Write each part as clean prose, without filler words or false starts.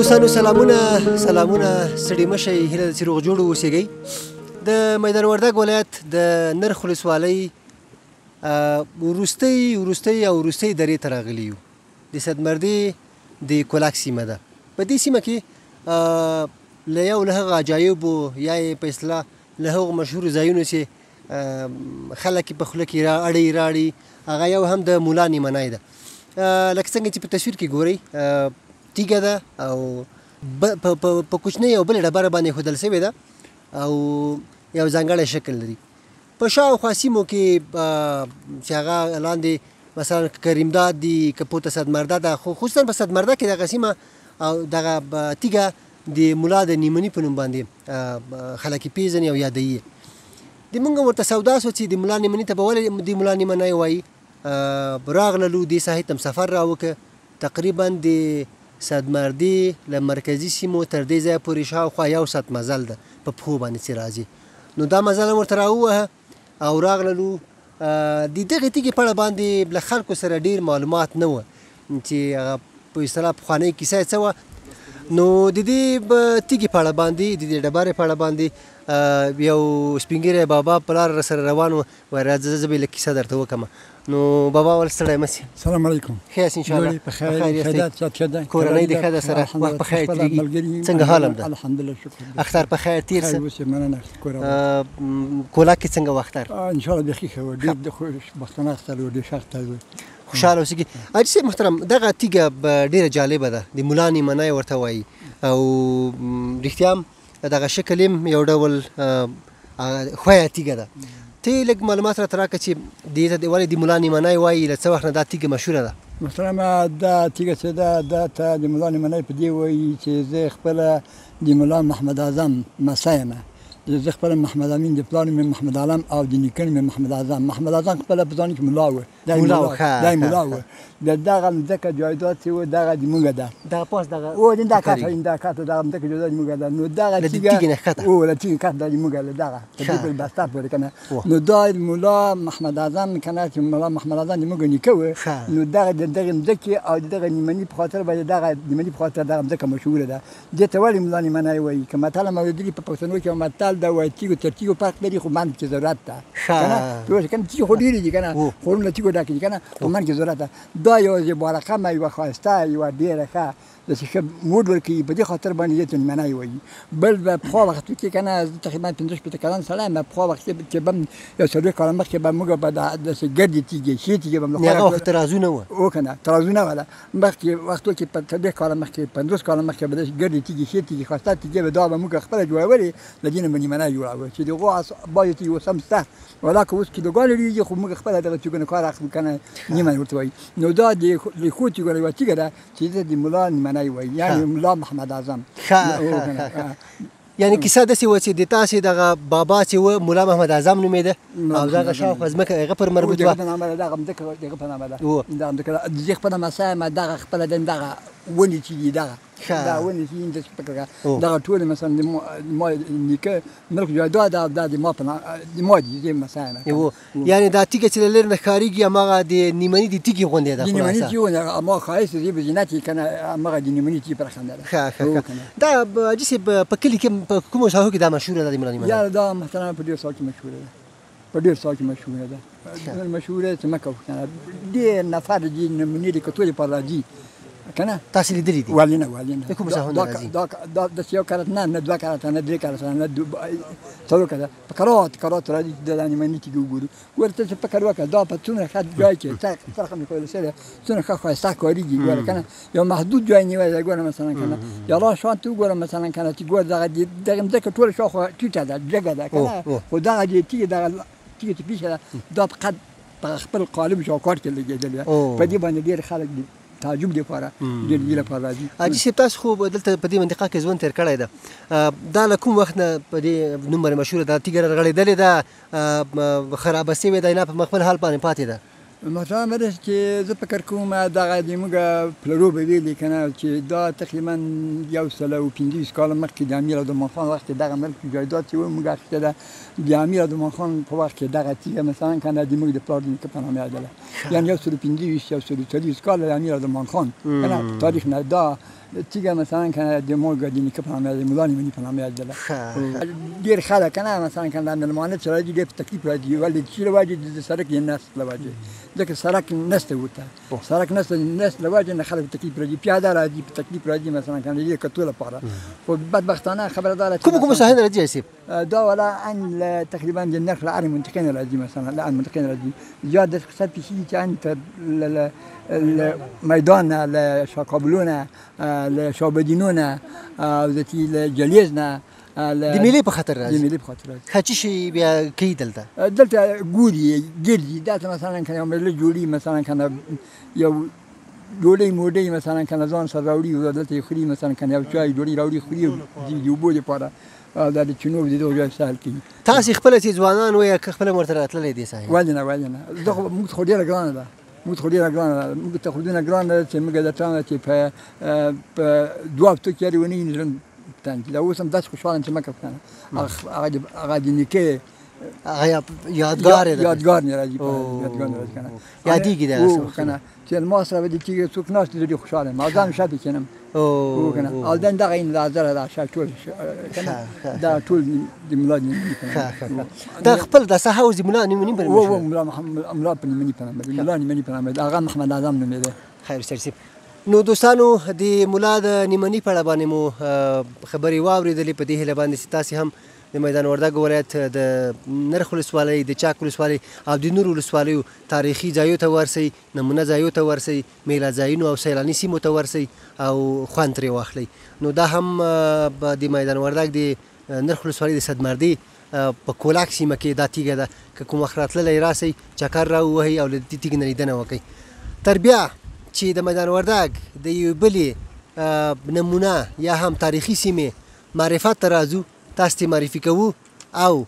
دوستانو سلامونه ستړي مه شئ هیله ده چې روغ جوړ اوسیږئ د میدان وردګ ولایت د نرخ ولسوالۍ وروستۍ درې ته راغلي یو د صدمردې د کولاک سیمه ده په دې سیمه کې له یو له هغه عجایبو یا یې په اصطلاح له هغو مشهورو ځایونو چې خلک په خوله کې راړي هغه یو هم د ملا نیمنی ده لکه څنګه چې په تصویر کې ګورئ تیږه ده او په کوچنۍ او بلې ډبره باندې ایښودل شوې ده او یو ځانګړی شکل لري په شاوخوا سیمو کې چې هغه لاندې مثلا کریمداد دي که پورته صدمرده ده خو خصوصا په صدمرده کې دغه سیمه او دغه تیږه د ملا د نیمني په نوم باندې خلک یې پېژني او یادوي د موږ ورته سودا سو چې د ملا نیمني ته به ولې د ملا نیمنی وایي راغللو دې ساحې ته سفر راوکړه تقریبا د صدمردې له مرکزي سیمو تر دې ځایه پورې شاوخوا 1 ساعت مزل ده په پښو باندې چې راځي نو دا مزل هم ورته راووهه او راغللو د دغې تیږې په اړه باندې له خلکو سره ډېر معلومات نه وه چې هغه په اصطلاح پخوانۍ کیسه یې څه وه نو د دې تیږې په اړه باندې د دې ډبرې په اړه باندې یو سپین ږیری بابا په لاره راسره روان و وایي راځه زه به یې لږ کیسه درته وکړم نو بابا ول ستړی مه سې سلام علیکم ښه یاست انشاءالله بخیر یاستئ کورنۍ دې ښه ده سره وخت په خیر تېرېږي څنګه حال هم ده الحمدلله شکر اختر په خیر تېر شه مننه کولاک کې څنګه و اختر انشاءالله بیخي ښه و ډېر د خوشبختانه اختر و ډېر ښه اختر و خوشحاله اوسېږي حاجي صاحب محترم دغه تیږه ډېره جالبه ده د ملا نیمنی ورته وایي او رښتیا هم دغه شکل یې یو ډول ښویه تیږه ده ته یې لږ معلومات راته راکړه چې دې ته ولې د ملا نیمنی وایي له څه وخت نه دا تیږه مشهوره ده محترمه دا تیږه چې ده دا ته د ملا نیمنی په دې وایي چې زه خپله د ملا محمد اعظم مسی یم زه خپله محمد امین د پلار مې محمد علم او د نیکه مې محمد اعظم خپله په ځان کې ملا و دی ملا و د دغه مځکه جایداد چې و دغه د موږ ده دغه پاس دغه او د دا کاته دغه مځکه جایداد د موږ ده نو دغه تیږه نه ښکته او له تیږې ښکته د موږ ده دغه په دې پورې بسته پورې که نه نو دا ملا محمد اعظم که نه چې ملا محمد اعظم د موږ نیکه و نو دغه د دغې مځکې او د دغه نیمني په خاطر باندې دغه نیمني په خاطر دغه مځکه مشهوره ده دې ته ولې ملا نیمنی وایي که متل هم اورېدلي په پښتنو کې یو متل ده وایي تیږو تر تیږو فرق لري خو منځ کې ضرورت ده که نه پوه شې که نه تیږې خو ډېرې دي که نه خورونه له تیږو ډکې دي که نه خو منځ کې ضرورت ده دا یوه زیبارقمه یوه ښایسته یوه ډېره ښه داسې ښه موډ ورکوي په دې خاطر باندې دې ته نیمنی وایي بل به پخوا وختو کې که نه زه تقریبا 15 کلن سړی یم پخوا وخت چې به یو 4 کاله مخکې به موږ به داسې ګردې تیږې ښې تیږې به هغه وخت ترازونه وه او که نه ترازونه وه مخکې وختو کې په 4 کاله مخکې 50 کاله مخکې به داسې ګردې تیږې ښې تیږې ښایسته تیږې به دا به موږ خپله جوړولې له دې نه به نیمنی جوړاوه چې د هغو باید تیږې اوس هم شته ولاکه اوس کیلوګانې ډېرېږي خو موږ خپله دغه تیږو نه کار اخلو که نه نیمنی ورته وایي نو دا د ښو تیږو نه یوه تیږه ده چې د ملا نیمنی وایي یعنې ملا محمد اعظم یعنی کیسه داسې وه چې د تاسې دغه بابا چې و ملا محمد اعظم نومېده او دغه شاوخوا ځمکه هغه پر مربوط وه دغه مځکه دغه په نامه ده زه خپله مسی یم دغه خپله دغه ونې چې دي دغه دا ونې چې دي داسې فکر کړه دغه ټولې مثلا د ما نیکه ملک جایداد دا د ما دي زه مسی یم یعنې دا تیږه چې له لرې نه ښکارېږي هماغه د نیمني د تیږې غوندې ده د نیمني تیږې غوندې هماغه ښایست دی به زینت یې که نه هماغه د نیمني تیږې پر خنده ده دا حاجي صاحب په کلي کې په کومو ساحو کې دا مشهوره ده د ملا نیمنی یا دا محترمه په ډېر ساحو کې مشهوره ده په ډېر ساحو کې مشهوره ده مشهوره چې مه کوه ډېر نفر دي نمونې د کتو لپاره راځي که نه تاسې لیدلي دي ولې نه د کومو ساحو نه راځي داسې یو کرت نه 2 کرته نه 3 کرته نه 4 کرته په کرات راځي د نیمني تیږې وګورو ګوره ته چې فکر وکړه دا په څومره ښه ځای کې فرق مې کولی شوی څومره ښه ښایسته ښکارېږي ګوره که نه یو محدود ځای نیولی دی ګوره مثلا که نه یا را شان ته وګوره مثلا که نه چې ګوره دغه مځکه ټوله شاوخوا ټیټه ده جګه ده که نه خو دغه تیږې دغه تیږې چې پیښه ده دا فقط په خپل قالب شاوکار کې لګېدلې ده په دې باندې ډېر خلک دي تعجب لپاره ډېر دې لپاره راځي حاجي صاحب تاسو خو دلته په دې منطقه کې ژوند تېر کړی ده دا له کوم وخت نه په دې نوم باندې مشهوره ده تیږه رغړېدلې ده خرابه شوې ده نه په خپل حال باندې پاتې ده محترمه ده چې زه فکر کوم دغه د موږ پلرو به ویلي که نه چې دا تقریبا 125 کاله مخکې د امیر عبدالرحمن خان وخت دغه ملک جایداد چې و موږ اخیستې ده د امیر عبدالرحمن خان په وخت کې دغه تیږه مثلا که نه د موږ د پلار د نیکه په نامه یادله یعنې 125 140 کاله د امیر عبدالرحمن خان که نه په تاریخ نه دا تیګه مثلا کنه د مور ګډینی کې په نامه د مولانی منی په نامه یادله ډیر خلک کنه مثلا کنه د ملمانه سره دې په تکلیف راځي ولې چې لواجه د سرک یې نس لواجه ځکه سرک نسته وته سرک نسته نس لواجه نه خلک تکلیف راځي پیاده راځي په تکلیف راځي مثلا کنه دې کتو لپاره خو بدبختانه خبردار کوم ساحل راځي اسیب دا ولا ان تقريبا النرخ العالي منطقين راځي مثلا الان منطقين راځي زياده اقتصاد في شيء انت الميدان لشاقبلونه لشابدينونه ذاتي لجليزنا د ملي په خاطر راځي د ملي په خاطر راځي خچ شي بیا کی دلته ګوري ګرځي دا مثلا کنه عمل جوړي مثلا کنه یو ډوډۍ موډۍ مثلا کنه ځان سره راوړي او دلته خوري مثلا کنه یو چای ډوډۍ راوړي خوري د یو بوله لپاره دا د چنوب د دوه سهل کی تاسو خپل چې ځوانان وای خپل مرتبه تللی دي صحیح ولنه دغه موږ خو ډیره ګرانه ده موږ ته خو ډیره ګرانه ده چې موږ د تانه چې په دوه هفتو کې ونی نن تانګ دا اوس هم داس خوشاله چې مکه کنه هغه د نیکه یادګار نه راځي کنه یادېږي دا کنه چې ما سره د چې څوک ناس دې خوشاله ما ځان شاته کینم او کنه الدن دغه این لازر دا شټول کنه دا ټول د ملاد دا خپل د سهاوز ملاد نیمه پر او ملا محمد املا په نیمه په ملاد نیمه په هغه محمد اعظم نوم دی خیر سرسیب نو دوستانو د ملاد نیمنی په اړه باندې مو خبري واوریدلې په دې هله باندې تاسو هم د میدان وردګ ولایت د نرخ ولسوالۍ د چاک ولسوالۍ او د نور ولسوالیو تاریخي ځایو ته ورسئ نمونه ځایو ته ورسئ میله ځایونو او سیلاني سیمو ته ورسئ او خوند ترې واخلئ نو دا هم د میدان وردګ د نرخ ولسوالۍ د صدمردي په کولاک سیمه کې دا تیږه ده که کوم وخت راتللی راسئ چکر راووهئ او له دې تیږې نه لیدنه وکئ تر بیا چې د میدان وردګ د یوې بلې نمونه یا هم تاریخي سیمې معرفت ته راځو تاسو ته معرفي کوو او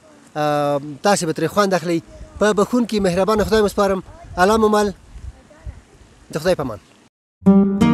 تاسو به ترې خوند اخلئ په بخونکي مهربانه خدای مو سپارم الله مو مل د خدای په امان